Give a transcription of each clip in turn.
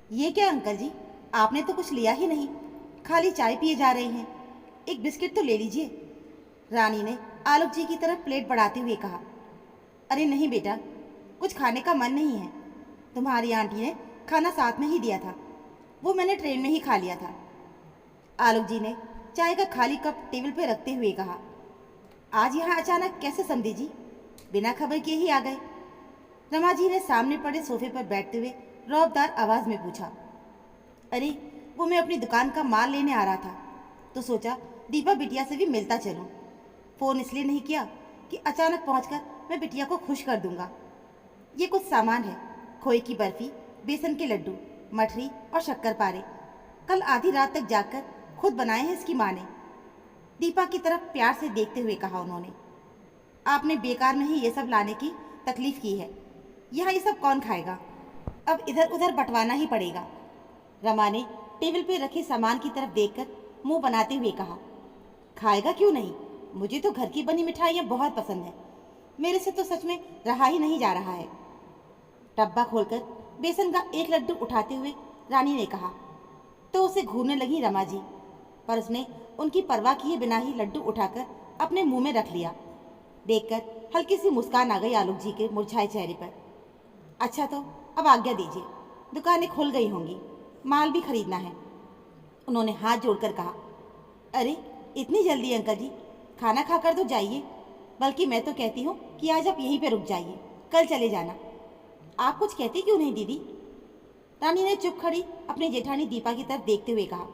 ये क्या अंकल जी, आपने तो कुछ लिया ही नहीं, खाली चाय पिए जा रहे हैं। एक बिस्किट तो ले लीजिए। रानी ने आलोक जी की तरफ प्लेट बढ़ाते हुए कहा। अरे नहीं बेटा, कुछ खाने का मन नहीं है। तुम्हारी आंटी ने खाना साथ में ही दिया था, वो मैंने ट्रेन में ही खा लिया था। आलोक जी ने चाय का खाली कप टेबल पर रखते हुए कहा। आज यहाँ अचानक कैसे समझी जी, बिना खबर के ही आ गए? रमा जी ने सामने पड़े सोफे पर बैठते हुए रौबदार आवाज में पूछा। अरे वो मैं अपनी दुकान का माल लेने आ रहा था, तो सोचा दीपा बिटिया से भी मिलता चलूं। फ़ोन इसलिए नहीं किया कि अचानक पहुंचकर मैं बिटिया को खुश कर दूंगा। ये कुछ सामान है, खोए की बर्फी, बेसन के लड्डू, मठरी और शक्कर पारे। कल आधी रात तक जाकर खुद बनाए हैं इसकी माँ ने। दीपा की तरफ प्यार से देखते हुए कहा उन्होंने। आपने बेकार में ही ये सब लाने की तकलीफ की है, यहाँ ये सब कौन खाएगा? अब इधर उधर बंटवाना ही पड़ेगा। रमा ने टेबल पर रखे सामान की तरफ देखकर मुंह बनाते हुए कहा। खाएगा क्यों नहीं, मुझे तो घर की बनी मिठाइयाँ बहुत पसंद है। मेरे से तो सच में रहा ही नहीं जा रहा है। डब्बा खोलकर बेसन का एक लड्डू उठाते हुए रानी ने कहा। तो उसे घूरने लगी रमा जी, पर उसने उनकी परवाह किए बिना ही लड्डू उठाकर अपने मुंह में रख लिया। देखकर हल्की सी मुस्कान आ गई आलोक जी के मुरझाए चेहरे पर। अच्छा तो अब आज्ञा दीजिए, दुकानें खुल गई होंगी, माल भी खरीदना है। उन्होंने हाथ जोड़कर कहा। अरे इतनी जल्दी अंकल जी, खाना खाकर तो जाइए। बल्कि मैं तो कहती हूँ कि आज आप यहीं पे रुक जाइए, कल चले जाना। आप कुछ कहती क्यों नहीं दीदी? रानी ने चुप खड़ी अपनी जेठानी दीपा की तरफ देखते हुए कहा।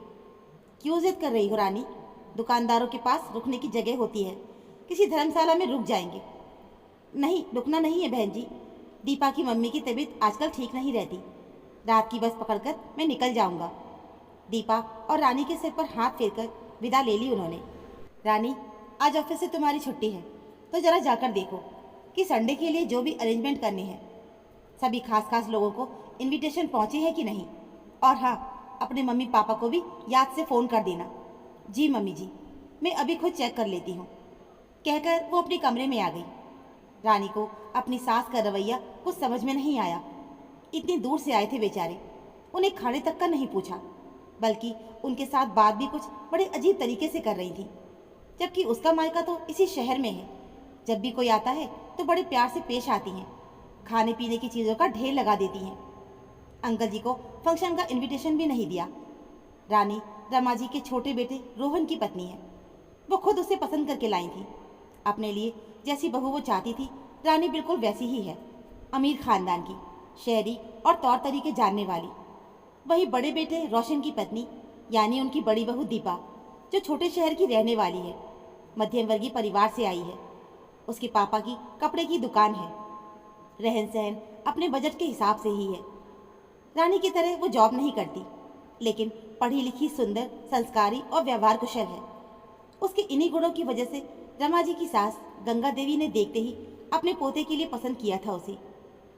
क्यों जिद कर रही हो रानी? दुकानदारों के पास रुकने की जगह होती है, किसी धर्मशाला में रुक जाएंगे। नहीं, रुकना नहीं है बहन जी। दीपा की मम्मी की तबीयत आजकल ठीक नहीं रहती। रात की बस पकड़कर मैं निकल जाऊंगा। दीपा और रानी के सिर पर हाथ फेरकर विदा ले ली उन्होंने। रानी, आज ऑफिस से तुम्हारी छुट्टी है, तो जरा जाकर देखो कि संडे के लिए जो भी अरेंजमेंट करने हैं, सभी खास खास लोगों को इनविटेशन पहुंचे हैं कि नहीं। और हाँ, अपने मम्मी पापा को भी याद से फ़ोन कर देना। जी मम्मी जी, मैं अभी खुद चेक कर लेती हूँ, कहकर वो अपने कमरे में आ गई। रानी को अपनी सास का रवैया कुछ समझ में नहीं आया। इतनी दूर से आए थे बेचारे, उन्हें खाने तक का नहीं पूछा, बल्कि उनके साथ बात भी कुछ बड़े अजीब तरीके से कर रही थी। जबकि उसका मायका तो इसी शहर में है। जब भी कोई आता है तो बड़े प्यार से पेश आती हैं, खाने पीने की चीज़ों का ढेर लगा देती हैं। अंकल जी को फंक्शन का इनविटेशन भी नहीं दिया। रानी रमा जी के छोटे बेटे रोहन की पत्नी है, वो खुद उसे पसंद करके लाई थी। अपने लिए जैसी बहू वो चाहती थी, रानी बिल्कुल वैसी ही है। अमीर खानदान की, शहरी और तौर तरीके जानने वाली। वही बड़े बेटे रोशन की पत्नी, यानी उनकी बड़ी बहू दीपा, जो छोटे शहर की रहने वाली है, मध्यम वर्गीय परिवार से आई है। उसके पापा की कपड़े की दुकान है। रहन सहन अपने बजट के हिसाब से ही है। रानी की तरह वो जॉब नहीं करती, लेकिन पढ़ी लिखी, सुंदर, संस्कारी और व्यवहार कुशल है। उसके इन्हीं गुणों की वजह से रमा जी की सास गंगा देवी ने देखते ही अपने पोते के लिए पसंद किया था उसे।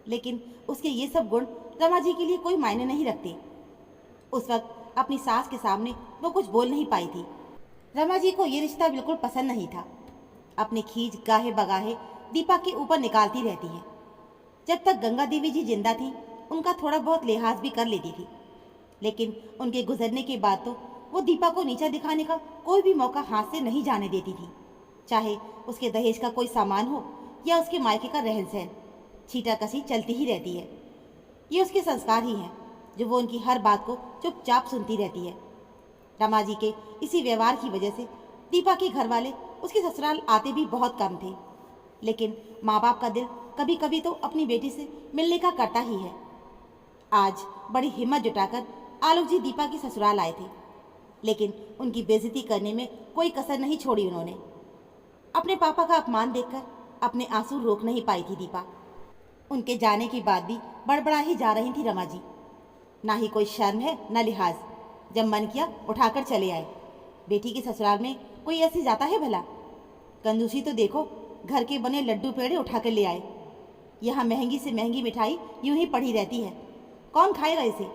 लेकिन उसके ये सब गुण रमा जी के लिए कोई मायने नहीं रखते। उस वक्त अपनी सास के सामने वो कुछ बोल नहीं पाई थी। रमा जी को ये रिश्ता बिल्कुल पसंद नहीं था। अपनी खींच गाहे बगाहे दीपा के ऊपर निकालती रहती है। जब तक गंगा देवी जी जिंदा थी, उनका थोड़ा बहुत लिहाज भी कर लेती थी, लेकिन उनके गुजरने के बाद तो वो दीपा को नीचा दिखाने का कोई भी मौका हाथ से नहीं जाने देती थी। चाहे उसके दहेज का कोई सामान हो या उसके मायके का रहन सहन, छीटा कसी चलती ही रहती है। ये उसके संस्कार ही हैं, जो वो उनकी हर बात को चुपचाप सुनती रहती है। रमा जी के इसी व्यवहार की वजह से दीपा के घर वाले उसके ससुराल आते भी बहुत कम थे। लेकिन माँ बाप का दिल कभी कभी तो अपनी बेटी से मिलने का करता ही है। आज बड़ी हिम्मत जुटाकर आलोक जी दीपा के ससुराल आए थे, लेकिन उनकी बेइज्जती करने में कोई कसर नहीं छोड़ी उन्होंने। अपने पापा का अपमान देखकर अपने आंसू रोक नहीं पाई थी दीपा। उनके जाने के बाद भी बड़बड़ा ही जा रही थी रमा जी। ना ही कोई शर्म है न लिहाज। जब मन किया उठाकर चले आए। बेटी के ससुराल में कोई ऐसे जाता है भला? कंजूसी तो देखो, घर के बने लड्डू पेड़े उठाकर ले आए। यहाँ महंगी से महंगी मिठाई यूं ही पड़ी रहती है, कौन खाएगा इसे?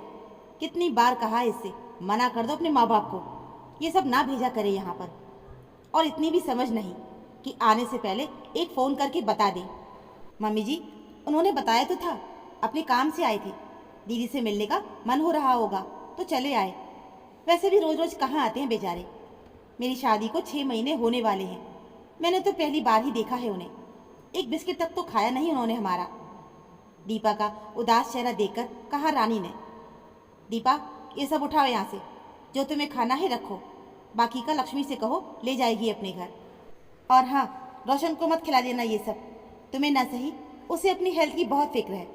कितनी बार कहा है इससे, मना कर दो अपने माँ बाप को, ये सब ना भेजा करे यहाँ पर। और इतनी भी समझ नहीं कि आने से पहले एक फ़ोन करके बता दें। मम्मी जी, उन्होंने बताया तो था, अपने काम से आए थे। दीदी से मिलने का मन हो रहा होगा तो चले आए। वैसे भी रोज रोज कहाँ आते हैं बेचारे। मेरी शादी को 6 महीने होने वाले हैं। मैंने तो पहली बार ही देखा है उन्हें। एक बिस्किट तक तो खाया नहीं उन्होंने हमारा। दीपा का उदास चेहरा देखकर कहा रानी ने। दीपा, ये सब उठाओ यहाँ से। जो तुम्हें खाना है रखो, बाकी का लक्ष्मी से कहो ले जाएगी अपने घर। और हाँ, रोशन को मत खिला देना ये सब। तुम्हें ना सही, उसे अपनी हेल्थ की बहुत फिक्र है।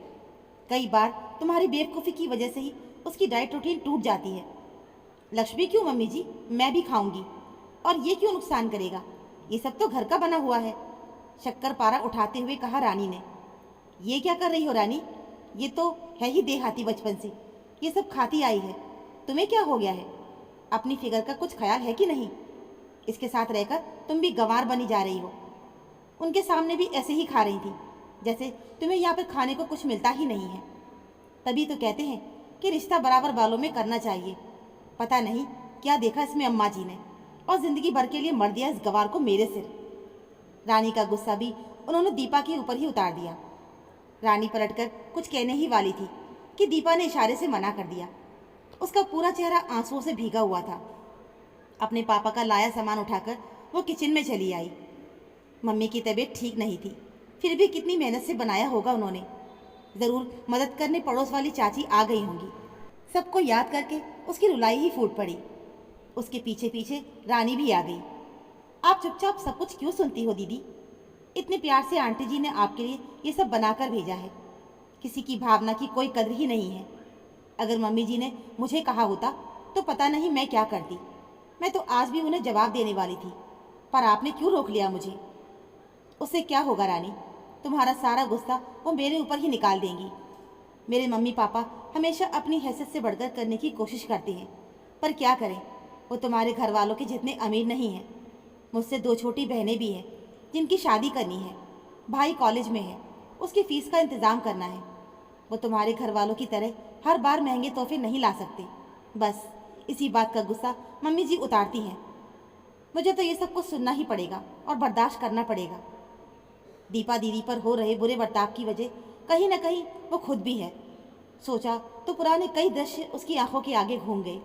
कई बार तुम्हारी बेवकूफ़ी की वजह से ही उसकी डाइट रूटीन टूट जाती है। लक्ष्मी क्यों मम्मी जी, मैं भी खाऊंगी। और ये क्यों नुकसान करेगा, ये सब तो घर का बना हुआ है। शक्कर पारा उठाते हुए कहा रानी ने। ये क्या कर रही हो रानी, ये तो है ही देहाती बचपन से, ये सब खाती आई है। तुम्हें क्या हो गया है, अपनी फिगर का कुछ ख्याल है कि नहीं। इसके साथ रहकर तुम भी गंवार बनी जा रही हो। उनके सामने भी ऐसे ही खा रही थी जैसे तुम्हें यहाँ पर खाने को कुछ मिलता ही नहीं है। तभी तो कहते हैं कि रिश्ता बराबर बालों में करना चाहिए। पता नहीं क्या देखा इसमें अम्मा जी ने, और जिंदगी भर के लिए मर दिया इस गवार को मेरे सिर। रानी का गुस्सा भी उन्होंने दीपा के ऊपर ही उतार दिया। रानी पलटकर कुछ कहने ही वाली थी कि दीपा ने इशारे से मना कर दिया। उसका पूरा चेहरा आंसुओं से भीगा हुआ था। अपने पापा का लाया सामान उठाकर वो किचन में चली आई। मम्मी की तबीयत ठीक नहीं थी, फिर भी कितनी मेहनत से बनाया होगा उन्होंने। ज़रूर मदद करने पड़ोस वाली चाची आ गई होंगी। सबको याद करके उसकी रुलाई ही फूट पड़ी। उसके पीछे पीछे रानी भी आ गई। आप चुपचाप सब कुछ क्यों सुनती हो दीदी? इतने प्यार से आंटी जी ने आपके लिए ये सब बनाकर भेजा है। किसी की भावना की कोई कदर ही नहीं है। अगर मम्मी जी ने मुझे कहा होता तो पता नहीं मैं क्या करती। मैं तो आज भी उन्हें जवाब देने वाली थी, पर आपने क्यों रोक लिया मुझे? उससे क्या होगा रानी, तुम्हारा सारा गुस्सा वो मेरे ऊपर ही निकाल देंगी। मेरे मम्मी पापा हमेशा अपनी हैसियत से बढ़कर करने की कोशिश करते हैं, पर क्या करें, वो तुम्हारे घर वालों के जितने अमीर नहीं हैं। मुझसे 2 छोटी बहनें भी हैं जिनकी शादी करनी है। भाई कॉलेज में है, उसकी फ़ीस का इंतज़ाम करना है। वो तुम्हारे घर वालों की तरह हर बार महंगे तोहफे नहीं ला सकते। बस इसी बात का गुस्सा मम्मी जी उतारती हैं। मुझे तो ये सब कुछ सुनना ही पड़ेगा और बर्दाश्त करना पड़ेगा। दीपा दीदी पर हो रहे बुरे बर्ताव की वजह कहीं न कहीं वो खुद भी है। सोचा तो पुराने कई दृश्य उसकी आंखों के आगे घूम गए।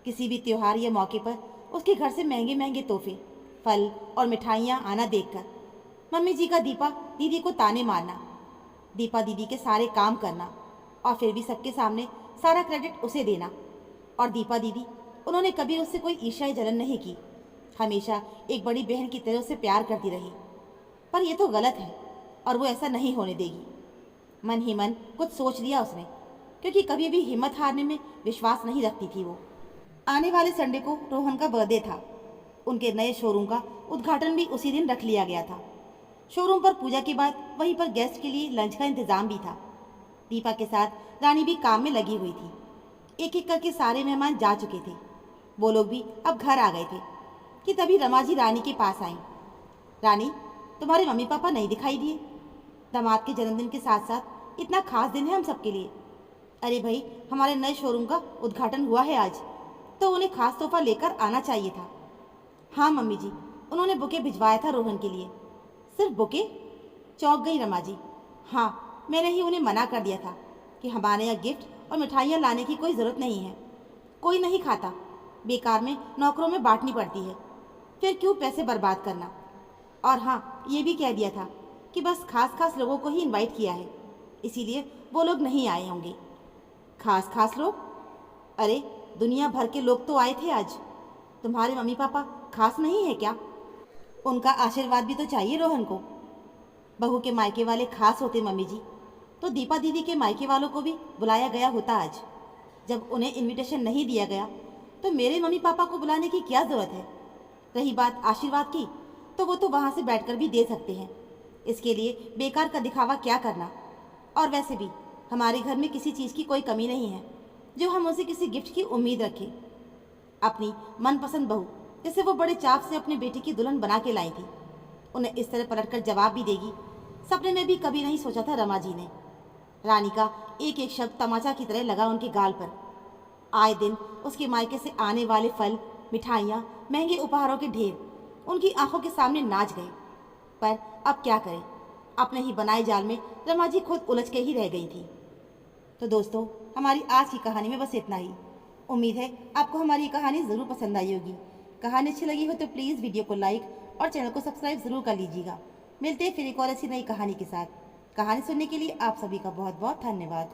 किसी भी त्योहार या मौके पर उसके घर से महंगे महंगे तोहफे, फल और मिठाइयाँ आना देखकर मम्मी जी का दीपा दीदी को ताने मारना, दीपा दीदी के सारे काम करना और फिर भी सबके सामने सारा क्रेडिट उसे देना। और दीपा दीदी, उन्होंने कभी उससे कोई ईर्ष्या या जलन नहीं की। हमेशा एक बड़ी बहन की तरह उससे प्यार करती रही। पर यह तो गलत है और वो ऐसा नहीं होने देगी। मन ही मन कुछ सोच लिया उसने, क्योंकि कभी भी हिम्मत हारने में विश्वास नहीं रखती थी वो। आने वाले संडे को रोहन का बर्थडे था। उनके नए शोरूम का उद्घाटन भी उसी दिन रख लिया गया था। शोरूम पर पूजा के बाद वहीं पर गेस्ट के लिए लंच का इंतजाम भी था। दीपा के साथ रानी भी काम में लगी हुई थी। एक एक करके सारे मेहमान जा चुके थे। वो लोग भी अब घर आ गए थे कि तभी रमा जी रानी के पास आई। रानी, तुम्हारे मम्मी पापा नहीं दिखाई दिए। दामाद के जन्मदिन के साथ साथ इतना खास दिन है हम सबके लिए। अरे भाई, हमारे नए शोरूम का उद्घाटन हुआ है आज, तो उन्हें खास तोहफा लेकर आना चाहिए था। हाँ मम्मी जी, उन्होंने बुके भिजवाया था रोहन के लिए। सिर्फ बुके? चौंक गई रमा जी। हाँ, मैंने ही उन्हें मना कर दिया था कि हमारे यहाँ गिफ्ट और मिठाइयाँ लाने की कोई ज़रूरत नहीं है। कोई नहीं खाता, बेकार में नौकरों में बांटनी पड़ती है, फिर क्यों पैसे बर्बाद करना। और हाँ, ये भी कह दिया था कि बस खास खास लोगों को ही इनवाइट किया है, इसीलिए वो लोग नहीं आए होंगे। खास खास लोग? अरे, दुनिया भर के लोग तो आए थे आज। तुम्हारे मम्मी पापा खास नहीं है क्या? उनका आशीर्वाद भी तो चाहिए रोहन को। बहू के मायके वाले खास होते मम्मी जी, तो दीपा दीदी के मायके वालों को भी बुलाया गया होता आज। जब उन्हें इनविटेशन नहीं दिया गया तो मेरे मम्मी पापा को बुलाने की क्या ज़रूरत है? रही बात आशीर्वाद की, तो वो तो वहाँ से बैठकर भी दे सकते हैं। इसके लिए बेकार का दिखावा क्या करना। और वैसे भी हमारे घर में किसी चीज़ की कोई कमी नहीं है जो हम उनसे किसी गिफ्ट की उम्मीद रखें। अपनी मनपसंद बहू जिसे वो बड़े चाव से अपने बेटे की दुल्हन बना के लाई थी, उन्हें इस तरह पलटकर जवाब भी देगी, सपने में भी कभी नहीं सोचा था रमा जी ने। रानी का एक एक शब्द तमाचा की तरह लगा उनके गाल पर। आए दिन उसके मायके से आने वाले फल, मिठाइयाँ, महंगे उपहारों के ढेर उनकी आंखों के सामने नाच गए। पर अब क्या करें, अपने ही बनाए जाल में रमा जी खुद उलझ के ही रह गई थी। तो दोस्तों, हमारी आज की कहानी में बस इतना ही। उम्मीद है आपको हमारी ये कहानी ज़रूर पसंद आई होगी। कहानी अच्छी लगी हो तो प्लीज़ वीडियो को लाइक और चैनल को सब्सक्राइब ज़रूर कर लीजिएगा। मिलते हैं फिर एक और ऐसी नई कहानी के साथ। कहानी सुनने के लिए आप सभी का बहुत बहुत धन्यवाद।